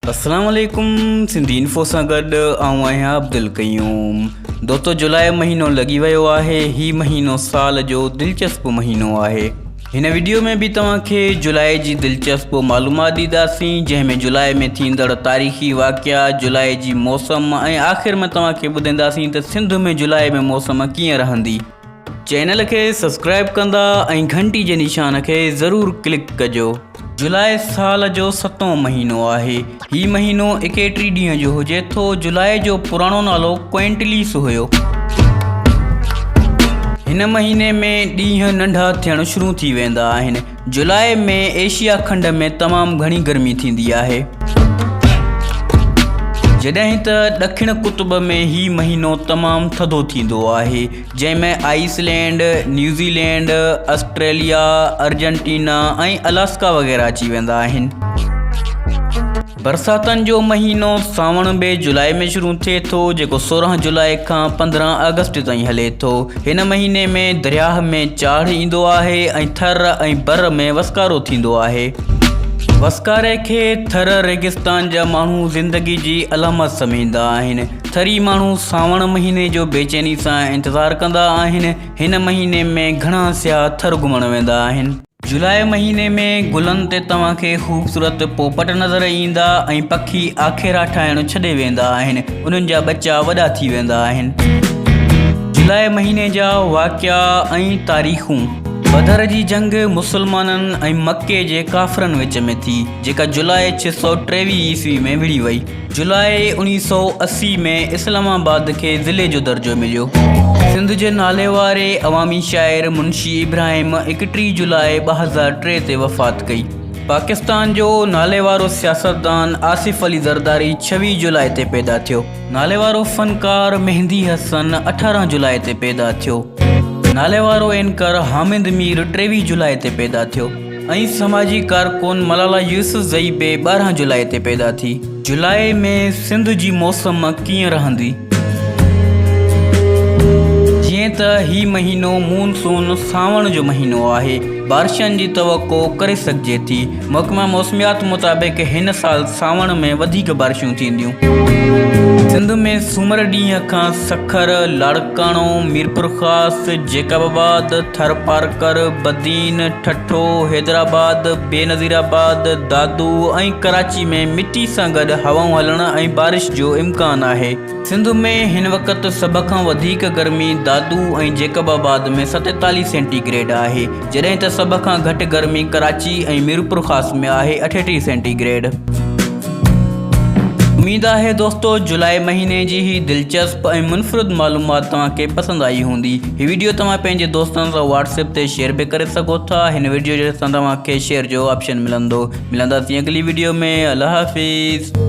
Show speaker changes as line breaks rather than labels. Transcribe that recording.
अस्सलाम वालेकुम। सिंधी इन्फो सां गॾु आऊं आहियां अब्दुल क़यूम। दोस्तो, जुलाई महीनो लॻी वियो आहे। ही महीनो साल जो दिलचस्प महीनो आहे। हिन वीडियो में भी तव्हांखे जुलाई जी दिलचस्प मालूमात ॾींदासीं, जंहिंमें जुलाई में थींदड़ तारीख़ी वाक़िया, जुलाई जी मौसम ऐं आख़िर में तव्हांखे ॿुधाईंदासीं त सिंध में जुलाई में मौसम कीअं रहंदी। चैनल खे सब्सक्राइब कंदा ऐं घंटी जे निशान खे ज़रूरु क्लिक कजो। जुलाई साल जो 7हों महीनो आहे। ही महीनो 31 ॾींहं जो हुजे थो। जुलाई जो पुराणो नालो क्विंटलीस हुयो। हिन महीने में ॾींहं नंढा थियण शुरू थी वेंदा आहिनि। जुलाई में एशिया खंड में तमामु घणी गर्मी थींदी आहे, जॾहिं त ॾखिण कुतुब में ही महीनो तमामु थधो थींदो आहे, जंहिंमें आइसलैंड, न्यूज़ीलैंड, ऑस्ट्रेलिया, अर्जेंटीना ऐं अलास्का वग़ैरह अची वेंदा आहिनि। बरसातनि जो महीनो सावण बि जुलाई में शुरू थिए थो, जेको 16 जुलाई खां 15 अगस्त ताईं हले थो। हिन महीने में दरियाह में चाढ़ ईंदो आहे ऐं थर ऐं बर में वसकारो थींदो आहे। वसकारे खे थर रेगिस्तान जा माण्हू ज़िंदगी जी अलामत समुझंदा आहिनि। थरी माण्हू सावण महीने जो बेचैनी सां इंतज़ारु कंदा आहिनि। हिन महीने में घणा सियाह थर घुमण वेंदा आहिनि। जुलाई महीने में गुलनि ते तव्हांखे ख़ूबसूरत पोपट नज़र ईंदा ऐं पखी आखेरा ठाहिणु छॾे वेंदा आहिनि। उन्हनि जा बच्चा वॾा थी वेंदा आहिनि। जुलाई महीने जा वाक़िया ऐं तारीख़ूं। बदर जी जंग मुसलमाननि ऐं मके जे काफ़रनि विच में थी, जेका जुलाई 623 ईस्वी में विढ़ी वई। जुलाई 1980 में इस्लामाबाद खे ज़िले जो दर्जो मिलियो। सिंध जे नाले वारे अवामी शाइर मुंशी इब्राहिम 31 जुलाई 2003 ते वफ़ात कई। पाकिस्तान जो नाले वारो सियासतदान आसिफ अली ज़रदारी 26 जुलाई ते पैदा थियो। नाले वारो फ़नकार मेहंदी हसन 18 जुलाई ते पैदा थियो। नाले वारो एंकर हामिद मीर 23 जुलाई ते पैदा थियो ऐं समाजी कारकुन मलाला यूसुफ़ज़ई बि 12 जुलाई ते पैदा थी। जुलाई में सिंध जी मौसम कीअं रहंदी? जीअं त ही महीनो मूनसून सावण जो महीनो आहे, बारिशनि जी तवक़ो करे सघिजे थी। महकमा मौसमियात मुताबिक़ हिन साल सावण में वधीक बारिशूं थींदियूं। सिंध में सूमर ॾींहं खां सखर, लाड़काणो, मीरपुर ख़ास, जेकबाबाद, थरपारकर, बदीन, ठठो, हैदराबाद, बेनज़ीराबाद, दादू ऐं कराची में मिटी सां गॾु हवाऊं हलण ऐं बारिश जो इम्कान आहे। सिंध में हिन वक़्तु सभ खां वधीक गर्मी दादू ऐं जेकबाबाद में 47 सेंटीग्रेड आहे, जॾहिं त सभ खां घटि गर्मी कराची ऐं मीरपुर ख़ास में आहे 38 सेंटीग्रेड। उम्मीद आहे दोस्तो जुलाई महीने जी ही दिलचस्प ऐं मुनफ़रिद मालूमात तव्हांखे पसंदि आई हूंदी। ही वीडियो तव्हां पंहिंजे दोस्तनि सां व्हाट्सएप ते शेयर बि करे सघो था। हिन वीडियो जे सां तव्हांखे शेयर जो ऑप्शन मिलंदो। मिलंदासीं अगली वीडियो में। अल्लाह हाफ़िज़।